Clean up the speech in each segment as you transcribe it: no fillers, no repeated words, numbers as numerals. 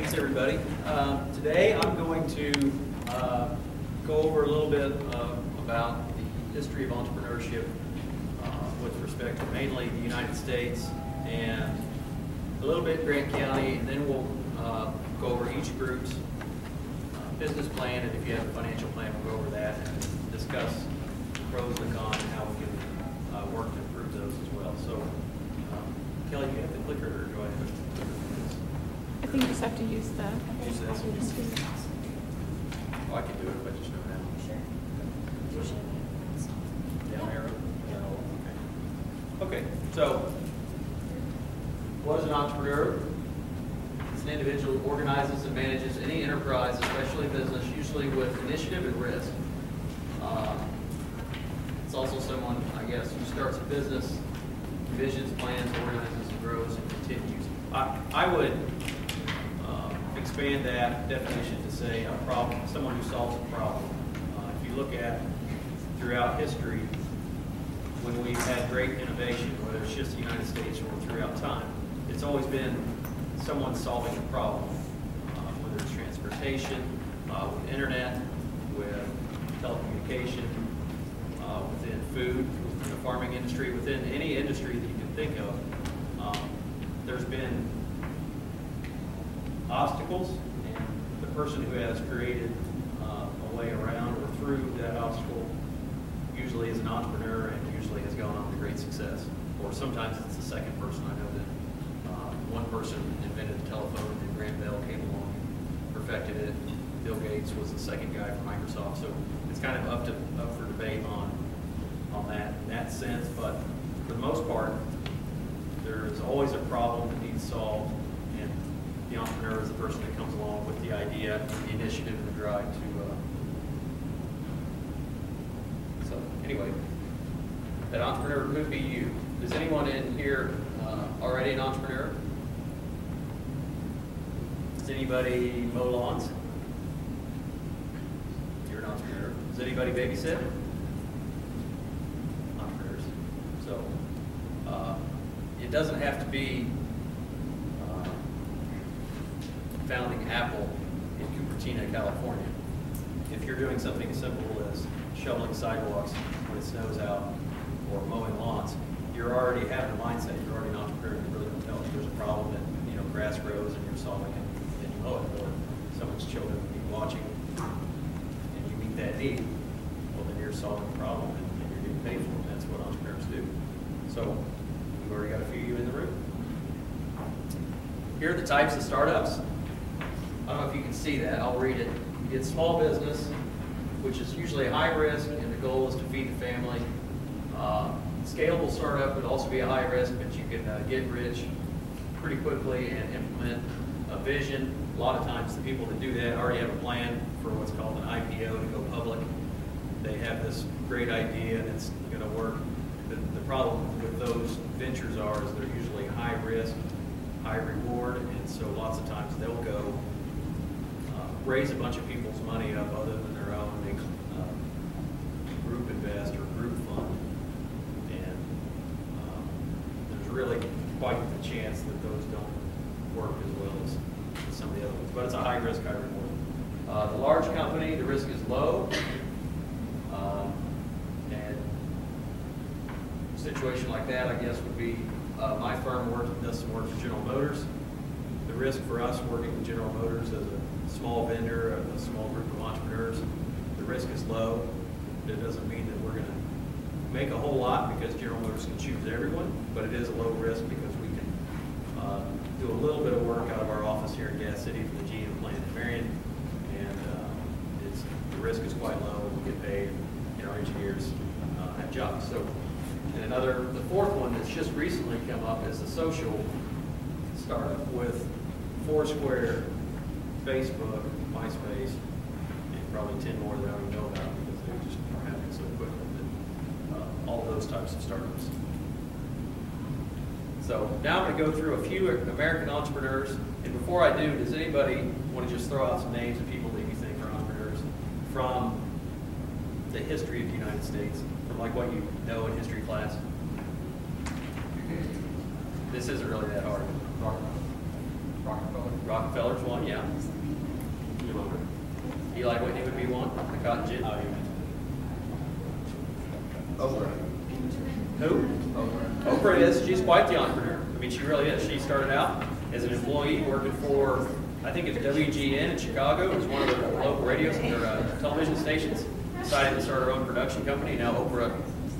Thanks, everybody. Today I'm going to go over a little bit about the history of entrepreneurship with respect to mainly the United States and a little bit Grant County, and then we'll go over each group's business plan, and if you have a financial plan, we'll go over that and discuss the pros and cons and how we can work to improve those as well. So, Kelly, do you have the clicker, or do I have it? I think you just have to use the. Use this. Oh, I can do it if I just know how. Sure. Down arrow? Okay, so what is an entrepreneur? It's an individual who organizes and manages any enterprise, especially business, usually with initiative and risk. It's also someone, I guess, who starts a business, envisions, plans, organizes, and grows, and continues. I would expand that definition to say a problem, someone who solves a problem. If you look at throughout history, when we've had great innovation, whether it's just the United States or throughout time, it's always been someone solving a problem, whether it's transportation, with internet, with telecommunication, within food, within the farming industry, within any industry that you can think of. There's been obstacles, and the person who has created a way around or through that obstacle usually is an entrepreneur and usually has gone on to great success. Or sometimes it's the second person. I know that one person invented the telephone, and Grant Bell came along and perfected it. Bill Gates was the second guy from Microsoft. So it's kind of up for debate on that in that sense. But for the most part, there is always a problem that needs solved, and the entrepreneur is the person that comes along with the idea, the initiative, and the drive to. So anyway, that entrepreneur could be you. Is anyone in here already an entrepreneur? Does anybody mow lawns? You're an entrepreneur. Does anybody babysit? Entrepreneurs. So it doesn't have to be founding Apple in Cupertino, California. If you're doing something as simple as shoveling sidewalks when it snows out or mowing lawns, you're already having a mindset. You're already an entrepreneur. You really don't tell if there's a problem and grass grows and you're solving it, and you mow it, or someone's children will be watching and you meet that need. Well, then you're solving the problem and you're getting paid for it. That's what entrepreneurs do. So we've already got a few of you in the room. Here are the types of startups. I don't know if you can see that. I'll read it. You get small business, which is usually high risk, and the goal is to feed the family. Scalable startup would also be a high risk, but you can get rich pretty quickly and implement a vision. A lot of times the people that do that already have a plan for what's called an IPO to go public. They have this great idea and it's going to work. The problem with those ventures is they're usually high risk, high reward, and so lots of times they'll go raise a bunch of people's money up other than their own. They group invest or group fund, and there's really quite the chance that those don't work as well as some of the other ones. But it's a high risk, high reward. The large company, the risk is low, and a situation like that, I guess, would be my firm does some work for General Motors. The risk for us working with General Motors as a small vendor, a small group of entrepreneurs, the risk is low. It doesn't mean that we're going to make a whole lot because General Motors can choose everyone, but it is a low risk because we can do a little bit of work out of our office here in Gas City for the GM plant in Marion, and the risk is quite low, and we get paid, and our engineers have jobs. So, and the fourth one that's just recently come up is a social startup with Foursquare, Facebook, MySpace, and probably 10 more that I don't even know about because they just are happening so quickly. But all those types of startups. So now I'm going to go through a few American entrepreneurs. And before I do, does anybody want to just throw out some names of people that you think are entrepreneurs from the history of the United States, from like what you know in history class? This isn't really that hard. Rockefeller's one, yeah. Eli Whitney would be one, the cotton gin. Oprah. Who? Oprah is, she's quite the entrepreneur. I mean, she really is. She started out as an employee working for, I think it's WGN in Chicago. It was one of the local radios or television stations. Decided to start her own production company. Now Oprah,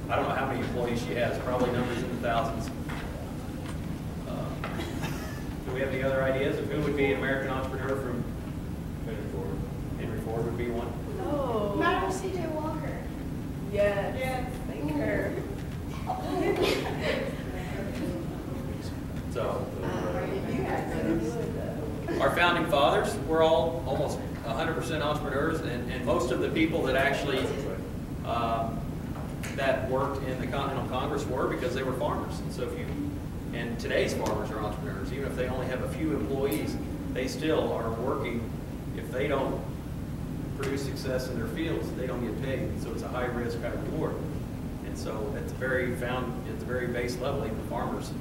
I don't know how many employees she has, probably numbers in the thousands. Do we have any other ideas of who would be an American entrepreneur from Henry Ford? Henry Ford would be one. Oh. Madam C.J. Walker. Yes. Yes. Thank her. So, our founding fathers were all almost 100% entrepreneurs, and most of the people that actually that worked in the Continental Congress were because they were farmers. And so and today's farmers are entrepreneurs. Even if they only have a few employees, they still are working. If they don't produce success in their fields, they don't get paid. So it's a high risk, high reward. And so at the very base level, even farmers.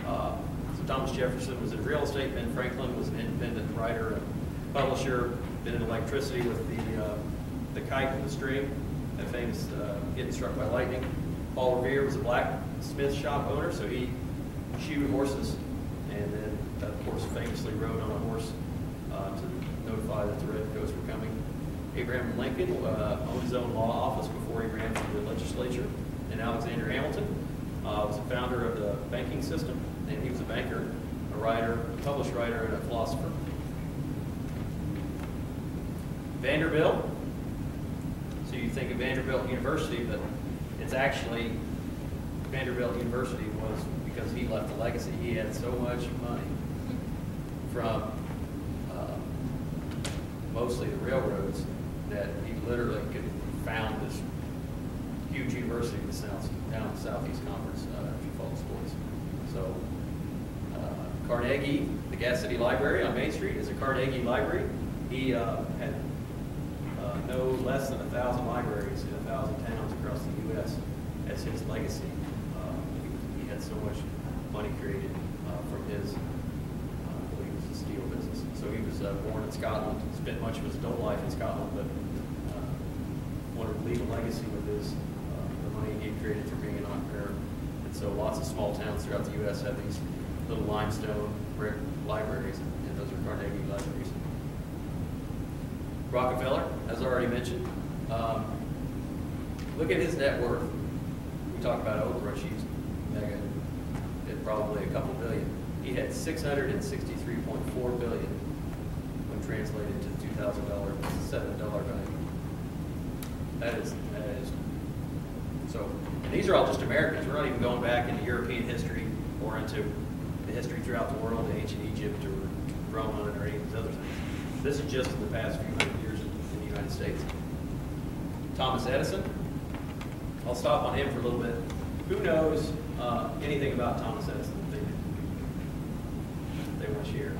So Thomas Jefferson was in real estate. Ben Franklin was an independent writer and publisher. Been in electricity with the kite and the string, that famous getting struck by lightning. Paul Revere was a blacksmith shop owner, so he shoed horses, and then of course famously rode on a horse to notify that the redcoats were coming. Abraham Lincoln owned his own law office before he ran for the legislature. And Alexander Hamilton was a founder of the banking system, and he was a banker, a writer, a published writer, and a philosopher. Vanderbilt. So you think of Vanderbilt University, but it's actually Vanderbilt University was because he left a legacy. He had so much money from mostly the railroads that he literally could found this huge university in the Southeast Conference, if you follow sports. So Carnegie, the Gas City Library on Main Street is a Carnegie library. He had no less than 1,000 libraries in 1,000 towns across the U.S. as his legacy. He had so much money created from his, I believe it was the steel business. So he was born in Scotland, spent much of his adult life in Scotland, but wanted to leave a legacy with his the money he had created through being an entrepreneur. And so lots of small towns throughout the U.S. have these little limestone brick libraries, and those are Carnegie libraries. Rockefeller, as I already mentioned, look at his net worth. We talk about Oprah, she's mega, at probably a couple billion. He had $663.4 billion when translated to $2,000, $7 value. That is, so, and these are all just Americans. We're not even going back into European history or into the history throughout the world, ancient Egypt or Rome or any of these other things. This is just in the past few hundred years in the United States. Thomas Edison. I'll stop on him for a little bit. Who knows anything about Thomas Edison that they want to share?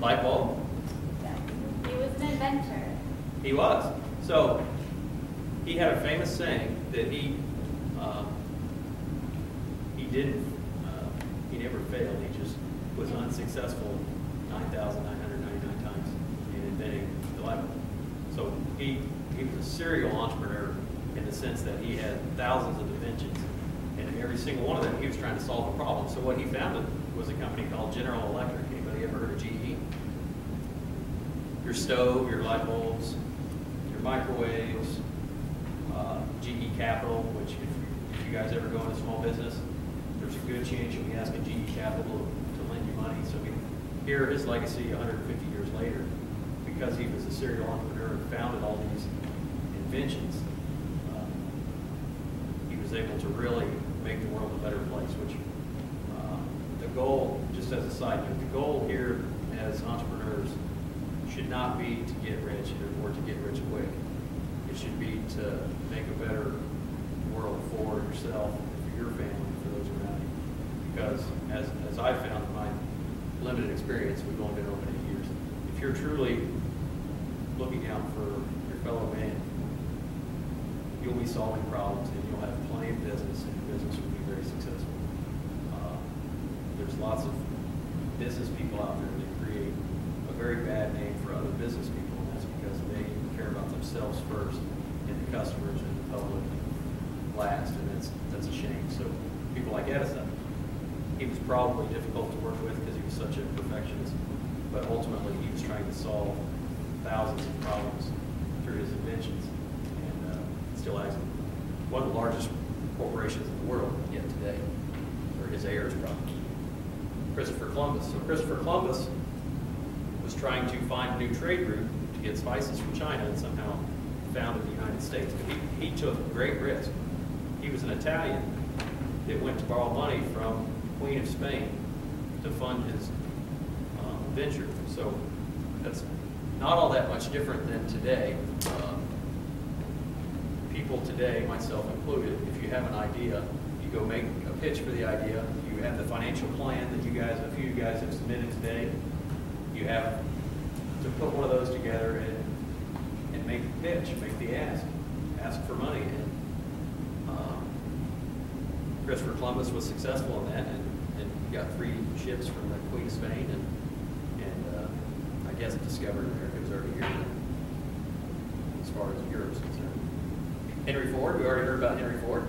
Light bulb? He was an inventor. He was. So he had a famous saying that he never failed. He just was unsuccessful 9,999 times in inventing the light bulb. So he was a serial entrepreneur in the sense that he had thousands of inventions, and every single one of them he was trying to solve a problem. So what he founded was a company called General Electric. Anybody ever heard of GE? Your stove, your light bulbs, your microwaves, GE Capital, which if you guys ever go into small business, there's a good chance you'll be asking GE Capital to lend you money. So we hear his legacy 150 years later because he was a serial entrepreneur and founded all these inventions. He was able to really make the world a better place, which the goal, just as a side note, the goal here as entrepreneurs should not be to get rich or to get rich quick. It should be to make a better world for yourself, for your family, for those around you. Because as I found in my limited experience, we've only been open 8 years. If you're truly looking out for your fellow man, you'll be solving problems and you'll have plenty of business, and your business will be very successful. lots of business people out there that create a very bad name for other business people, and that's because they care about themselves first and the customers and the public last, and that's a shame. So people like Edison, he was probably difficult to work with because he was such a perfectionist, but ultimately he was trying to solve thousands of problems through his inventions, and still has one of the largest corporations in the world yet today, or his heirs probably. Christopher Columbus. So Christopher Columbus was trying to find a new trade route to get spices from China, and somehow founded the United States. But he took great risk. He was an Italian that went to borrow money from the Queen of Spain to fund his venture. So that's not all that much different than today. People today, myself included, if you have an idea, you go make a pitch for the idea. You have the financial plan that a few of you guys have submitted today. You have to put one of those together and make the pitch, make the ask for money. And Christopher Columbus was successful in that, and got 3 ships from the Queen of Spain, and I guess discovered America was already here as far as Europe's concerned. Henry Ford, we already heard about Henry Ford.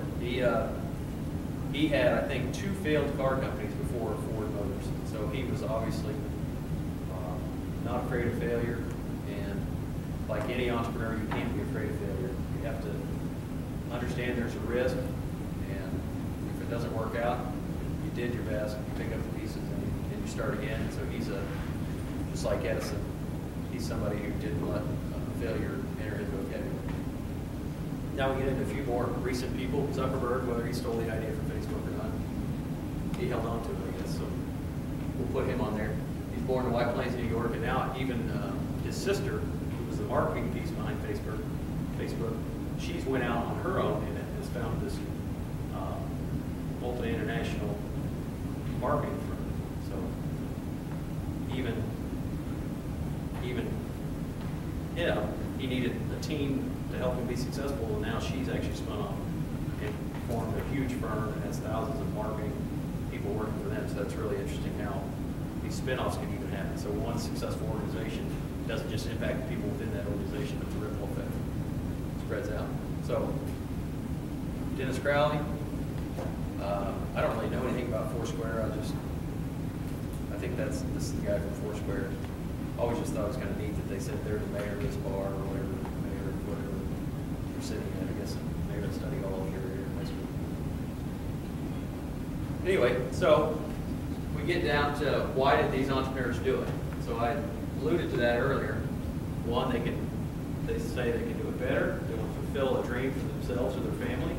He had, I think, 2 failed car companies before Ford Motors. So he was obviously not afraid of failure. And like any entrepreneur, you can't be afraid of failure. You have to understand there's a risk. And if it doesn't work out, you did your best, you pick up the pieces, and you start again. And so he's just like Edison, he's somebody who didn't let failure enter his vocabulary. Now we get into a few more recent people. Zuckerberg, whether he stole the idea from Facebook or not, he held on to it, I guess. So we'll put him on there. He's born in White Plains, New York, and now even his sister, who was the marketing piece behind Facebook, she's went out on her own and has founded this multi-international marketing firm. So even him, he needed a team to help him be successful, and now she's actually spun off and formed a huge firm that has thousands of marketing people working for them. So that's really interesting how these spin-offs can even happen. So one successful organization doesn't just impact the people within that organization, but the ripple effect spreads out. So Dennis Crowley, I don't really know anything about Foursquare. I think this is the guy from Foursquare. Always just thought it was kind of neat that they said they're the mayor of this bar or whatever, mayor of whatever you're sitting at. I guess maybe I study all of your high school. Anyway, so we get down to why did these entrepreneurs do it? So I alluded to that earlier. One, they say they can do it better. They want to fulfill a dream for themselves or their family,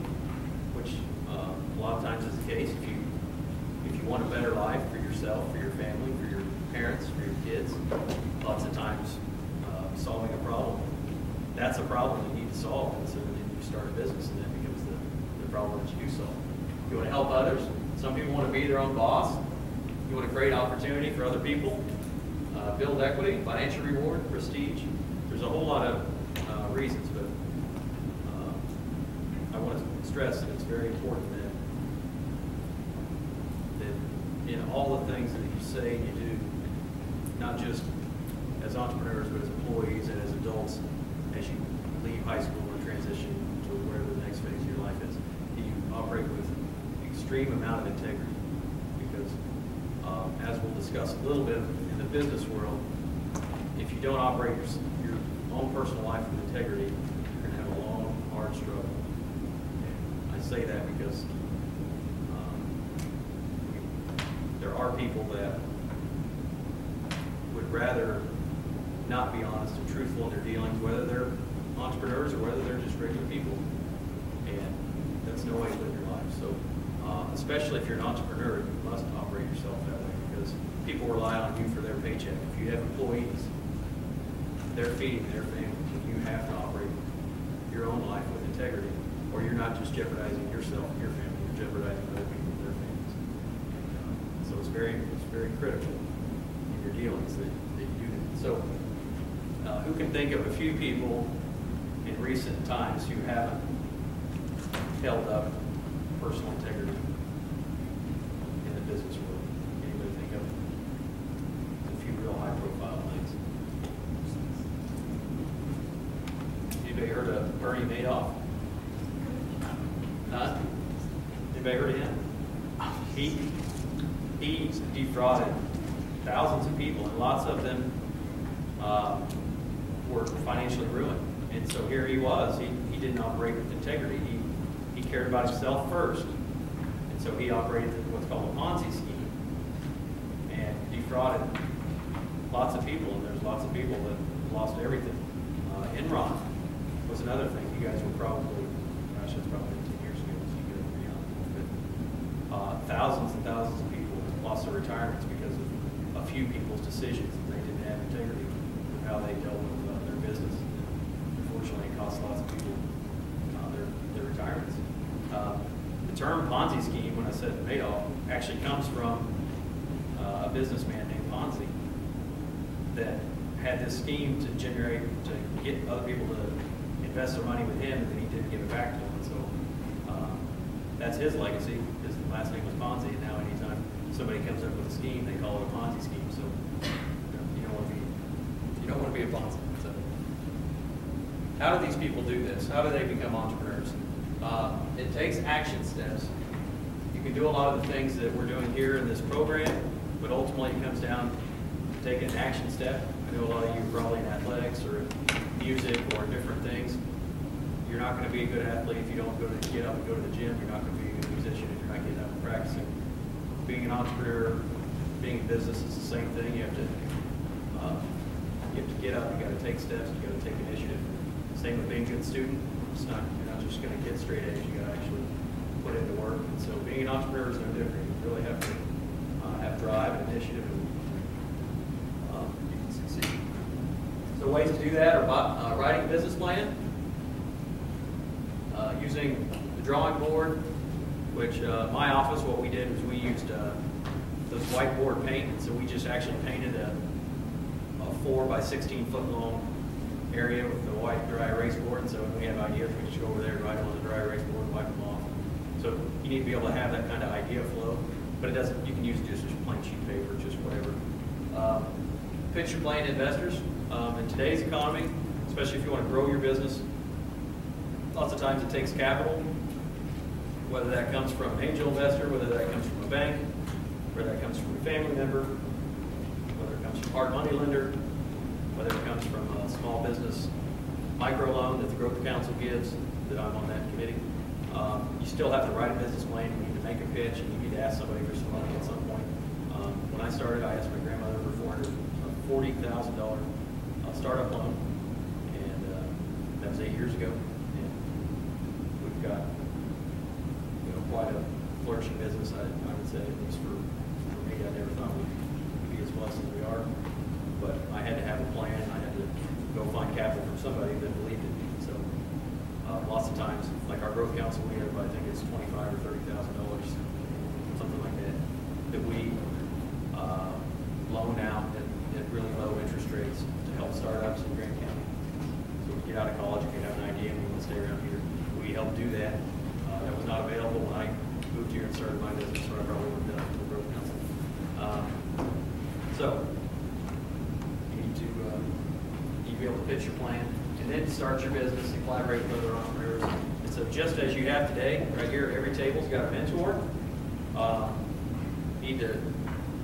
which a lot of times is the case. If you want a better life for yourself, for your family, for your parents, for your kids, lots of times solving a problem, that's a problem you need to solve. And so then you start a business, and that becomes the problem that you do solve. You want to help others. Some people want to be their own boss. You want to create opportunity for other people, build equity, financial reward, prestige. There's a whole lot of reasons, but I want to stress that it's very important that in all the things that you say and you do, not just as entrepreneurs, but as employees and as adults, as you leave high school and transition to whatever the next phase of your life is, you operate with extreme amount of integrity. Because as we'll discuss a little bit in the business world, if you don't operate your own personal life with integrity, you're going to have a long, hard struggle. And I say that because there are people that would rather not be honest and truthful in their dealings, whether they're entrepreneurs or whether they're just regular people. And that's no way to live your life. So especially if you're an entrepreneur, you must operate yourself that way, because people rely on you for their paycheck. If you have employees, they're feeding their families, and you have to operate your own life with integrity, or you're not just jeopardizing yourself and your family, you're jeopardizing other people and their families. So it's very critical in your dealings that you do that. So who can think of a few people in recent times who haven't held up personal integrity in the business world? Anybody Madoff? Huh? Anybody heard of him? He defrauded thousands of people, and lots of them were financially ruined. And so here he was. He didn't operate with integrity. He cared about himself first. And so he operated what's called a Ponzi scheme and defrauded lots of people. And there's lots of people that lost everything. Enron was another thing. You guys were probably, gosh, that's probably 10 years ago, so you get over beyond. But thousands and thousands of people lost their retirements because of a few people's decisions, and they didn't have integrity with how they dealt with their business. Unfortunately, it cost lots of people their retirements. The term Ponzi scheme, when I said Madoff, actually comes from a businessman named Ponzi that had this scheme to get other people to invest their money with him, and then he didn't give it back to them. And so that's his legacy. His last name was Ponzi, and now anytime somebody comes up with a scheme, they call it a Ponzi scheme. So you don't want to be a Ponzi. So how do these people do this? How do they become entrepreneurs? It takes action steps. You can do a lot of the things that we're doing here in this program, but ultimately it comes down to taking an action step. I know a lot of you are probably in athletics or in music or in different things. You're not going to be a good athlete if you don't get up and go to the gym. You're not going to be a good musician if you're not getting up and practicing. Being an entrepreneur, being in business is the same thing. You have to get up. You got to take steps. You got to take initiative. Same with being a good student. You're not just going to get straight A's. You got to actually put into work. And so being an entrepreneur is no different. You really have to have drive and initiative, and you can succeed. So ways to do that are writing a business plan, using the drawing board, which my office, what we did was we used those whiteboard paint. And so we just actually painted a 4 by 16 foot long area with the white dry erase board. And so when we have ideas, we just go over there, write them on the dry erase board, and wipe them off. So you need to be able to have that kind of idea flow, but it doesn't. You can use just plain sheet paper, just whatever. Pitch your plan to investors. In today's economy, especially if you want to grow your business, lots of times it takes capital, whether that comes from an angel investor, whether that comes from a bank, whether that comes from a family member, whether it comes from a hard money lender, whether it comes from a small business microloan that the Growth Council gives, that I'm on that committee. You still have to write a business plan. You need to make a pitch, and you need to ask somebody for some money at some point. When I started, I asked my grandmother for $40,000 startup loan, and that was 8 years ago. And we've got quite a flourishing business. I would say, at least for me, I never thought we'd be as blessed as we are. But I had to have a plan. I had to go find capital from somebody that believed in me. So lots of times, like our Growth Council, we have, I think it's $25,000 or $30,000, something like that, that we loan out at really low interest rates to help startups in Grant County. So when you get out of college, you can have an idea and you want to stay around here. We help do that. That was not available when I moved here and started my business, so I probably would have done it for the Growth Council. So you need to be able to pitch your plan, and then start your business and collaborate with other entrepreneurs. And so just as you have today, right here, every table's got a mentor. You need to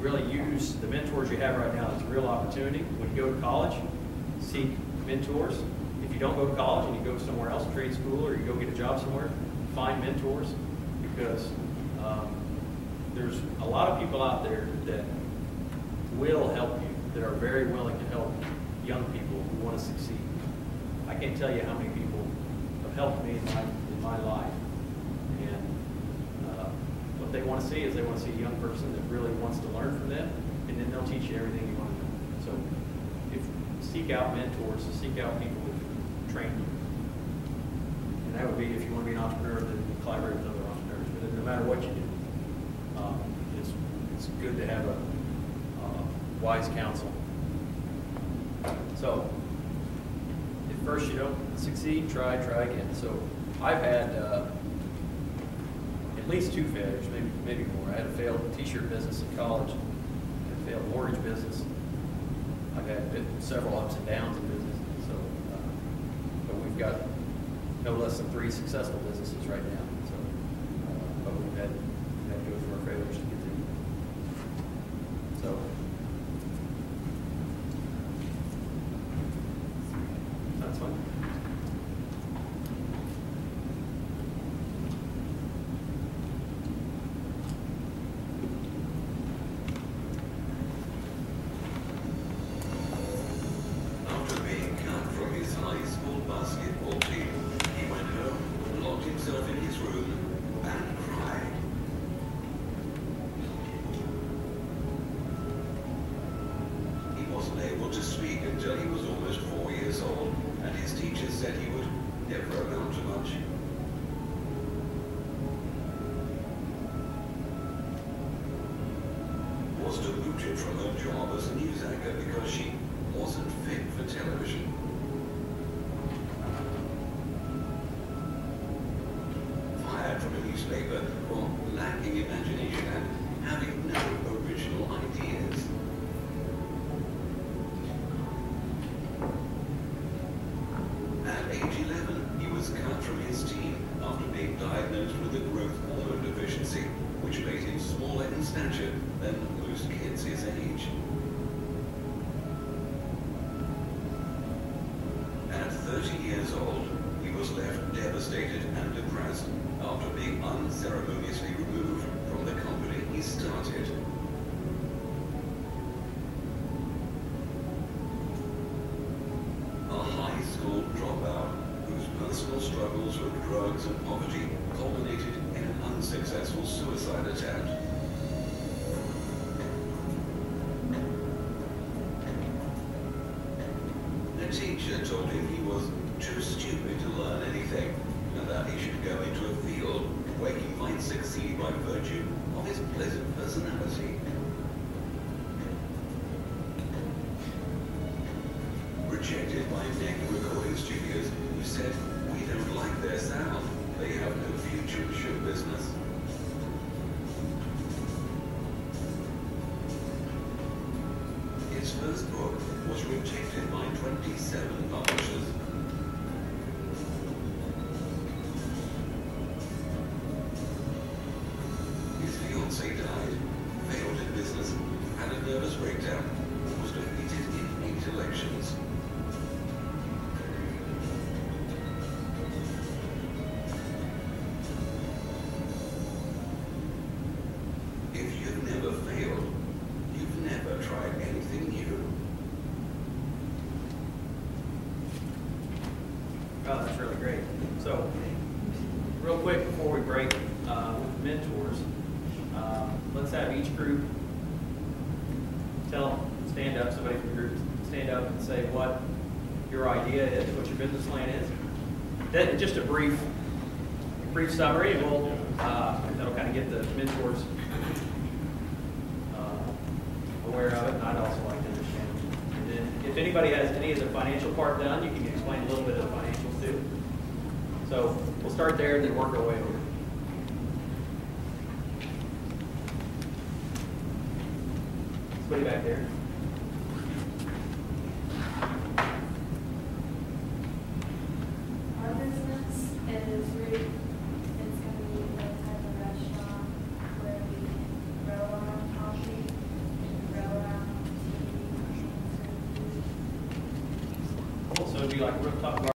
really use the mentors you have right now as a real opportunity. When you go to college, seek mentors. If you don't go to college and you go somewhere else, trade school, or you go get a job somewhere, find mentors, because there's a lot of people out there that will help you, that are very willing to help young people who want to succeed. I can't tell you how many people have helped me in my life. And what they want to see is they want to see a young person that really wants to learn from them, and then they'll teach you everything you want to know. So seek out mentors, seek out people who can train you. And that would be, if you want to be an entrepreneur, then collaborate with other entrepreneurs. But no matter what you do, it's good to have a wise counsel. So, if first you don't succeed, try again. So, I've had at least 2 failures, maybe more. I had a failed t-shirt business in college, a failed mortgage business. I've had several ups and downs in business. So, but we've got no less than 3 successful businesses right now. So, but we've had to go through our failures to get there. So, that's fun. After being cut from his high school basketball team, he went home, locked himself in his room, and cried. He wasn't able to speak until he was almost 4 years old, and his teachers said he would never amount to much. Was demoted from her job as a news anchor because she wasn't fit for television. Fired from a newspaper for lacking imagination and having no original ideas. At age 11, he was cut from his team after being diagnosed with a growth hormone deficiency, which made him smaller in stature than most kids his age. At 30 years old, he was left devastated and depressed after being unceremoniously removed from the company he started. A high school dropout whose personal struggles with drugs and poverty culminated in an unsuccessful suicide attempt. A teacher told him he was too stupid to learn anything, and that he should go into a field where he might succeed by virtue of his pleasant personality. Rejected by neck recording studios who said, "We don't like their sound. They have no future in show business." His first book was rejected by 27 publishers. His fiancée died, failed in business, had a nervous breakdown, and was defeated in 8 elections. If you've never failed, you've never tried anything new. Oh, that's really great. So, real quick before we break with mentors, let's have each group stand up, somebody from the group stand up and say what your idea is, what your business plan is. Then just a brief summary, and that'll kind of get the mentors aware of it, and I'd also like to understand. And then if anybody has any of the financial part done, you can explain a little bit of the financials too. So we'll start there and then work our way over. Somebody back there. Our business is really, it's going to be a type of restaurant where we can grow our own coffee, grow our own tea, Cool. So it'd be like rooftop